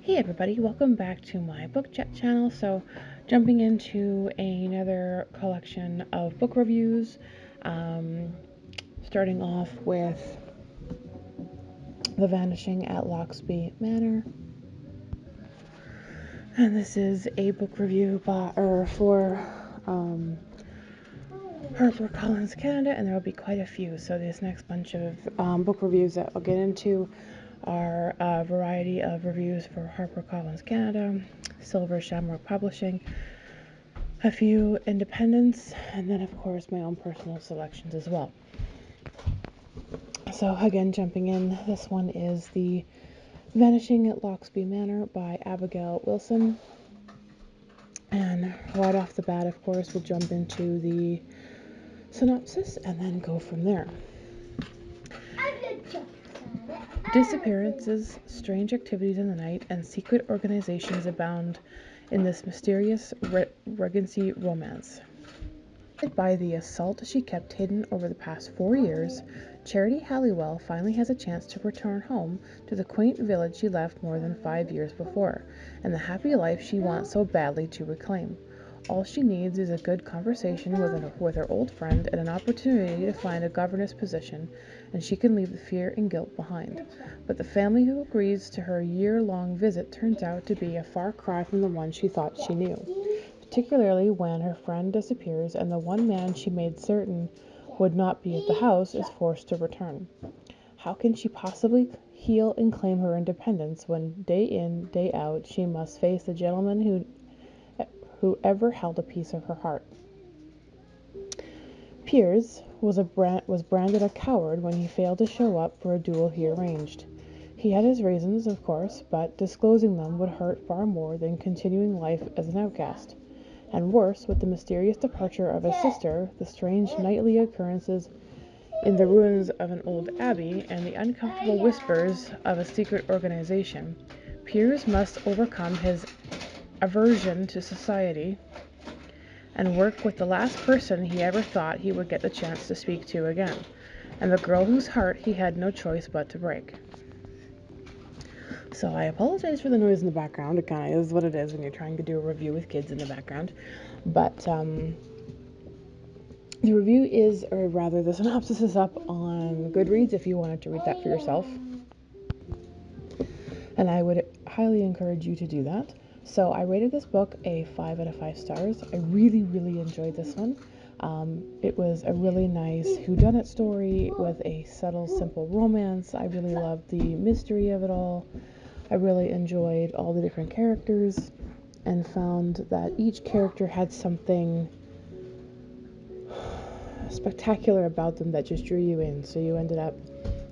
Hey everybody, welcome back to my book chat channel. So jumping into another collection of book reviews, starting off with The Vanishing at Loxby Manor. And this is a book review for HarperCollins Canada, and there will be quite a few. So this next bunch of book reviews that I'll get into are a variety of reviews for HarperCollins Canada, Silver Shamrock Publishing, a few independents, and then of course my own personal selections as well. So again, jumping in, this one is The Vanishing at Loxby Manor by Abigail Wilson. And right off the bat, of course, we'll jump into the synopsis and then go from there. Disappearances, strange activities in the night, and secret organizations abound in this mysterious Regency romance. By the assault she kept hidden over the past 4 years, Charity Halliwell finally has a chance to return home to the quaint village she left more than 5 years before, and the happy life she wants so badly to reclaim. All she needs is a good conversation with her old friend and an opportunity to find a governess position, and she can leave the fear and guilt behind. But the family who agrees to her year-long visit turns out to be a far cry from the one she thought she knew, particularly when her friend disappears and the one man she made certain would not be at the house is forced to return. How can she possibly heal and claim her independence when day in, day out she must face the gentleman who ever held a piece of her heart? Piers was branded a coward when he failed to show up for a duel he arranged. He had his reasons, of course, but disclosing them would hurt far more than continuing life as an outcast. And worse, with the mysterious departure of his sister, the strange nightly occurrences in the ruins of an old abbey, and the uncomfortable whispers of a secret organization, Piers must overcome his aversion to society and work with the last person he ever thought he would get the chance to speak to again, and the girl whose heart he had no choice but to break. So I apologize for the noise in the background. It kind of is what it is when you're trying to do a review with kids in the background. But the review is, or rather the synopsis is up on Goodreads if you wanted to read that for yourself. And I would highly encourage you to do that. So I rated this book a 5 out of 5 stars. I really, really enjoyed this one. It was a really nice whodunit story with a subtle, simple romance. I really loved the mystery of it all. I really enjoyed all the different characters and found that each character had something spectacular about them that just drew you in. So you ended up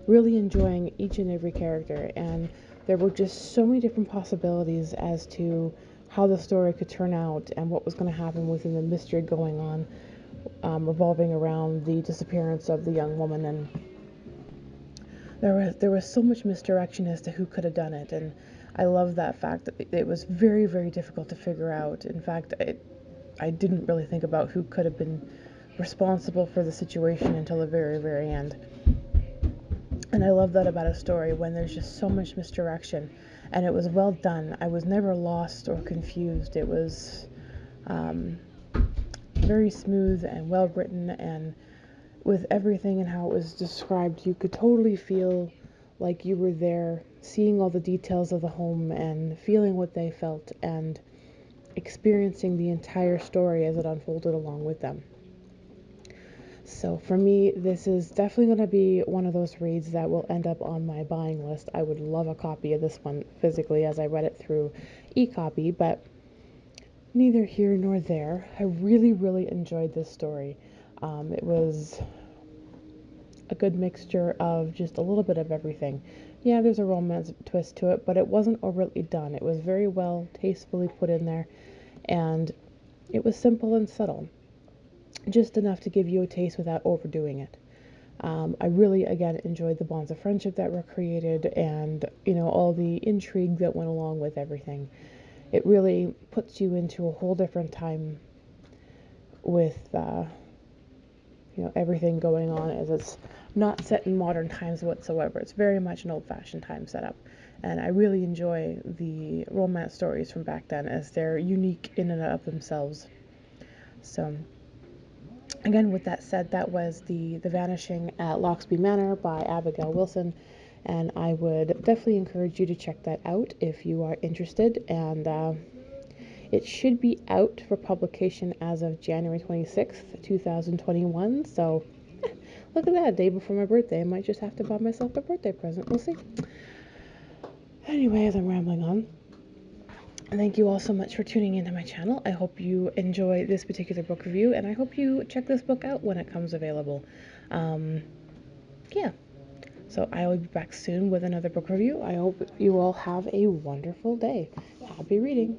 really enjoying each and every character, and there were just so many different possibilities as to how the story could turn out and what was going to happen within the mystery going on, revolving around the disappearance of the young woman. And there was so much misdirection as to who could have done it, and I love that fact that it was very, very difficult to figure out. In fact, I didn't really think about who could have been responsible for the situation until the very, very end. And I love that about a story when there's just so much misdirection, and it was well done. I was never lost or confused. It was very smooth and well written, and with everything and how it was described, you could totally feel like you were there, seeing all the details of the home and feeling what they felt and experiencing the entire story as it unfolded along with them. So for me, this is definitely going to be one of those reads that will end up on my buying list. I would love a copy of this one physically as I read it through e-copy, but neither here nor there. I really, really enjoyed this story. It was a good mixture of just a little bit of everything. Yeah, there's a romance twist to it, but it wasn't overtly done. It was very well, tastefully put in there, and it was simple and subtle. Just enough to give you a taste without overdoing it. I really, again, enjoyed the bonds of friendship that were created and, all the intrigue that went along with everything. It really puts you into a whole different time with, everything going on, as it's not set in modern times whatsoever. It's very much an old-fashioned time setup. And I really enjoy the romance stories from back then, as they're unique in and of themselves. So, again, with that said, that was the Vanishing at Loxby Manor by Abigail Wilson, and I would definitely encourage you to check that out if you are interested. And it should be out for publication as of January 26th, 2021. So, look at that, a day before my birthday. I might just have to buy myself a birthday present. We'll see. Anyways, I'm rambling on. Thank you all so much for tuning into my channel. I hope you enjoy this particular book review, and I hope you check this book out when it comes available. Yeah. So I will be back soon with another book review. I hope you all have a wonderful day. Happy reading.